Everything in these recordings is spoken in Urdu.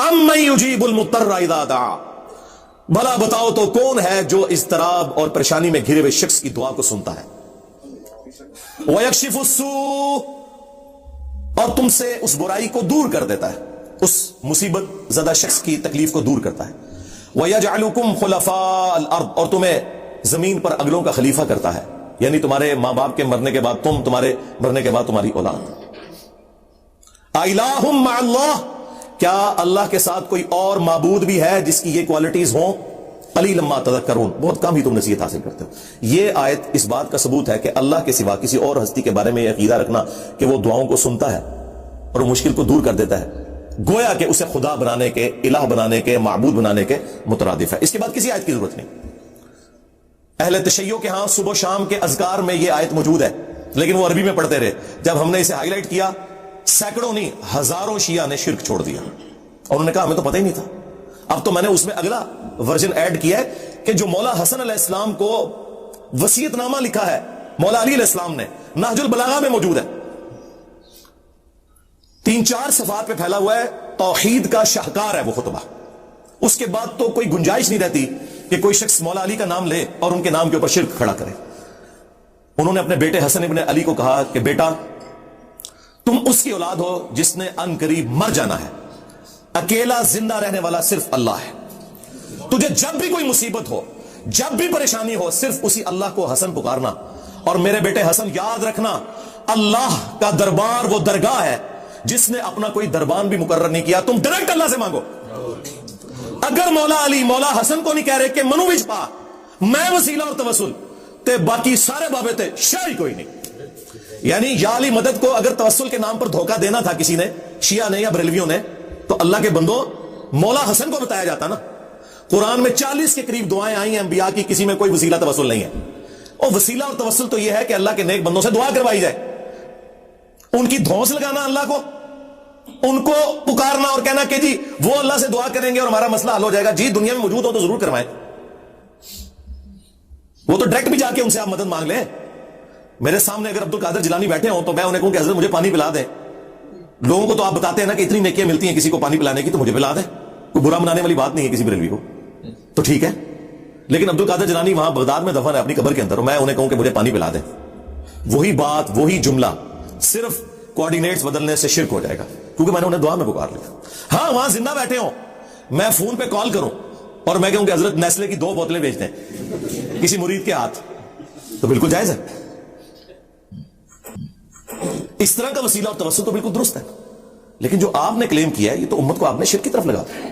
امن یجیب المضطر اذا دعا، بھلا بتاؤ تو کون ہے جو اضطراب اور پریشانی میں گھرے ہوئے شخص کی دعا کو سنتا ہے، وَيَكْشِفُ السُّوءَ، اور تم سے اس برائی کو دور کر دیتا ہے، اس مصیبت زدہ شخص کی تکلیف کو دور کرتا ہے، وَيَجْعَلُكُمْ خُلَفَاءَ الْأَرْضِ، اور تمہیں زمین پر اگلوں کا خلیفہ کرتا ہے، یعنی تمہارے ماں باپ کے مرنے کے بعد تم، تمہارے مرنے کے بعد تمہاری اولاد۔ اِلَٰهٌ مَّعَ اللَّهِ، کیا اللہ کے ساتھ کوئی اور معبود بھی ہے جس کی یہ کوالٹیز ہوں؟ قلیلا ما تذکرون، بہت کم ہی تم نصیحت حاصل کرتے ہو۔ یہ آیت اس بات کا ثبوت ہے کہ اللہ کے سوا کسی اور ہستی کے بارے میں یہ عقیدہ رکھنا کہ وہ دعاؤں کو سنتا ہے اور وہ مشکل کو دور کر دیتا ہے، گویا کہ اسے خدا بنانے کے، الہ بنانے کے، معبود بنانے کے مترادف ہے۔ اس کے بعد کسی آیت کی ضرورت نہیں۔ اہل تشیع کے ہاں صبح و شام کے اذکار میں یہ آیت موجود ہے، لیکن وہ عربی میں پڑھتے رہے۔ جب ہم نے اسے ہائی لائٹ کیا، سینکڑوں نہیں ہزاروں شیعہ نے شرک چھوڑ دیا، اور انہوں نے کہا ہمیں تو پتہ ہی نہیں تھا۔ اب تو میں نے اس میں اگلا ورژن ایڈ کیا ہے کہ جو مولا حسن علیہ السلام کو وصیت نامہ لکھا ہے مولا علی علیہ السلام نے، نہج البلاغہ میں موجود ہے، 3-4 صفحات پہ پھیلا ہوا ہے، توحید کا شاہکار ہے وہ خطبہ۔ اس کے بعد تو کوئی گنجائش نہیں رہتی کہ کوئی شخص مولا علی کا نام لے اور ان کے نام کے اوپر شرک کھڑا کرے۔ انہوں نے اپنے بیٹے حسن ابن علی کو کہا کہ بیٹا، تم اس کی اولاد ہو جس نے ان قریب مر جانا ہے، اکیلا زندہ رہنے والا صرف اللہ ہے، تجھے جب بھی کوئی مصیبت ہو، جب بھی پریشانی ہو، صرف اسی اللہ کو حسن پکارنا، اور میرے بیٹے حسن یاد رکھنا، اللہ کا دربار وہ درگاہ ہے جس نے اپنا کوئی دربان بھی مقرر نہیں کیا، تم ڈائریکٹ اللہ سے مانگو۔ اگر مولا علی مولا حسن کو نہیں کہہ رہے کہ منو وچ پا میں وسیلہ اور توسل تے باقی سارے بابے تے شاہی کوئی نہیں، یعنی یا علی مدد کو اگر توسل کے نام پر دھوکہ دینا تھا کسی نے، شیعہ نے یا بریلویوں نے، تو اللہ کے بندو مولا حسن کو بتایا جاتا نا۔ قرآن میں 40 کے قریب دعائیں آئی ہیں انبیاء کی، کسی میں کوئی وسیلہ توسل نہیں ہے۔ اور وسیلہ اور توسل تو یہ ہے کہ اللہ کے نیک بندوں سے دعا کروائی جائے، ان کی دھونس لگانا اللہ کو، ان کو پکارنا اور کہنا کہ جی وہ اللہ سے دعا کریں گے اور ہمارا مسئلہ حل ہو جائے گا، جی دنیا میں موجود ہو تو ضرور کروائیں، وہ تو ڈائریکٹ بھی جا کے ان سے آپ مدد مانگ لیں۔ میرے سامنے اگر عبد القادر جیلانی بیٹھے ہوں تو میں انہیں کہوں کہ حضرت مجھے پانی پلا دیں، لوگوں کو تو آپ بتاتے ہیں نا کہ اتنی نیکیاں ملتی ہیں کسی کو پانی پلانے کی، تو مجھے پلا دیں، کوئی برا منانے والی بات نہیں ہے کسی بریلوی کو، تو ٹھیک ہے۔ لیکن عبد القادر جیلانی وہاں بغداد میں دفن ہے اپنی قبر کے اندر، اور میں انہیں کہوں کہ مجھے پانی پلا دیں، وہی بات وہی جملہ، صرف کوآرڈینیٹس بدلنے سے شرک ہو جائے گا، کیونکہ میں نے انہیں دعا میں پکار لیا۔ ہاں وہاں زندہ بیٹھے ہوں، میں فون پہ کال کروں اور میں کہوں کہ حضرت نیسلے کی 2 بوتلیں بھیج دیں کسی مرید کے ہاتھ، تو بالکل جائز ہے۔ اس طرح کا وسیلہ اور توسل تو بالکل درست ہے، لیکن جو آپ نے کلیم کیا ہے یہ تو امت کو آپ نے شرک کی طرف لگا دیا۔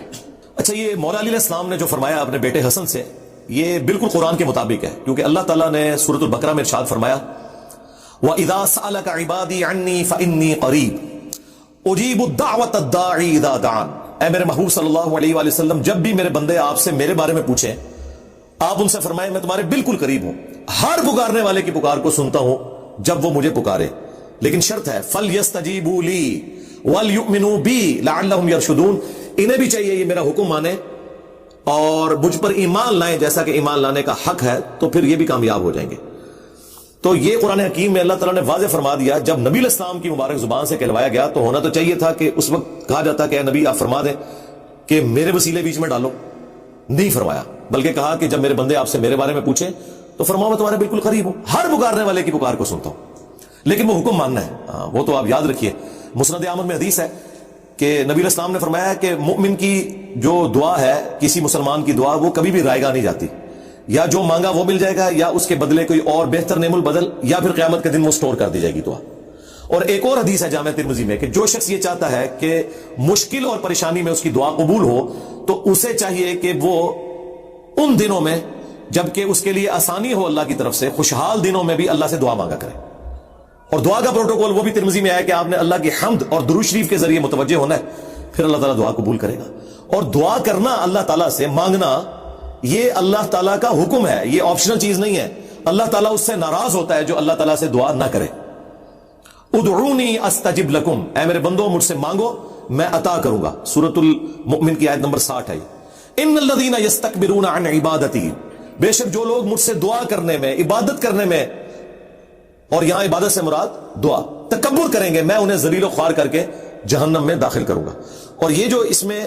اچھا، یہ مولا علی علیہ السلام نے جو فرمایا اپنے بیٹے حسن سے، یہ بالکل قرآن کے مطابق ہے، کیونکہ اللہ تعالیٰ نے سورۃ البقرہ میں ارشاد فرمایا وَإِذَا سَأَلَكَ عِبَادِي عَنِّي فَإِنِّي قَرِيبٌ أُجِيبُ الدَّعْوَةَ الدَّاعِي إِذَا دَعَانِ۔ اے میرے محبوب صلی اللہ علیہ وآلہ وسلم، جب بھی میرے بندے آپ سے میرے بارے میں پوچھیں، آپ ان سے فرمائیں میں تمہارے بالکل قریب ہوں، ہر پکارنے والے کی پکار کو سنتا ہوں جب وہ مجھے پکارے، لیکن شرط ہے فَلْيَسْتَجِيبُوا لِي وَلْيُؤْمِنُوا بِي لَعَلَّهُمْ يَرْشُدُونَ، انہیں بھی چاہیے یہ میرا حکم مانے اور مجھ پر ایمان لائیں جیسا کہ ایمان لانے کا حق ہے، تو پھر یہ بھی کامیاب ہو جائیں گے۔ تو یہ قرآن حکیم میں اللہ تعالیٰ نے واضح فرما دیا، جب نبی علیہ السلام کی مبارک زبان سے کہلوایا گیا تو ہونا تو چاہیے تھا کہ اس وقت کہا جاتا کہ اے نبی آپ فرما دیں کہ میرے وسیلے بیچ میں ڈالو، نہیں فرمایا، بلکہ کہا کہ جب میرے بندے آپ سے میرے بارے میں پوچھیں تو فرماؤ میں تمہارے بالکل قریب ہوں، ہر پکارنے والے کی پکار کو سنتا ہوں، لیکن وہ حکم ماننا ہے، وہ تو آپ یاد رکھیے۔ مسند احمد میں حدیث ہے کہ نبی علیہ السلام نے فرمایا کہ مومن کی جو دعا ہے، کسی مسلمان کی دعا، وہ کبھی بھی رائے گاہ نہیں جاتی، یا جو مانگا وہ مل جائے گا، یا اس کے بدلے کوئی اور بہتر نعم البدل، یا پھر قیامت کے دن وہ سٹور کر دی جائے گی دعا۔ اور ایک اور حدیث ہے جامع ترمذی میں کہ جو شخص یہ چاہتا ہے کہ مشکل اور پریشانی میں اس کی دعا قبول ہو، تو اسے چاہیے کہ وہ ان دنوں میں جبکہ اس کے لیے آسانی ہو اللہ کی طرف سے، خوشحال دنوں میں بھی اللہ سے دعا مانگا کرے۔ اور دعا کا پروٹوکول وہ بھی ترمذی میں آیا کہ آپ نے اللہ کی حمد اور درود شریف کے ذریعے متوجہ ہونا ہے، پھر اللہ تعالیٰ دعا قبول کرے گا۔ اور دعا کرنا، اللہ تعالیٰ سے مانگنا، یہ اللہ تعالیٰ کا حکم ہے، یہ آپشنل چیز نہیں ہے۔ اللہ تعالیٰ اس سے ناراض ہوتا ہے جو اللہ تعالیٰ سے دعا نہ کرے۔ ادعونی استجب لکم، اے میرے بندو مجھ سے مانگو میں عطا کروں گا، سورۃ المؤمن کی آیت نمبر 60 ہے۔ ان الذین یستکبرون عن عبادتی، بے شک جو لوگ مجھ سے دعا کرنے میں، عبادت کرنے میں، اور یہاں عبادت سے مراد دعا، تکبر کریں گے، میں انہیں ذلیل و خوار کر کے جہنم میں داخل کروں گا۔ اور یہ جو اس میں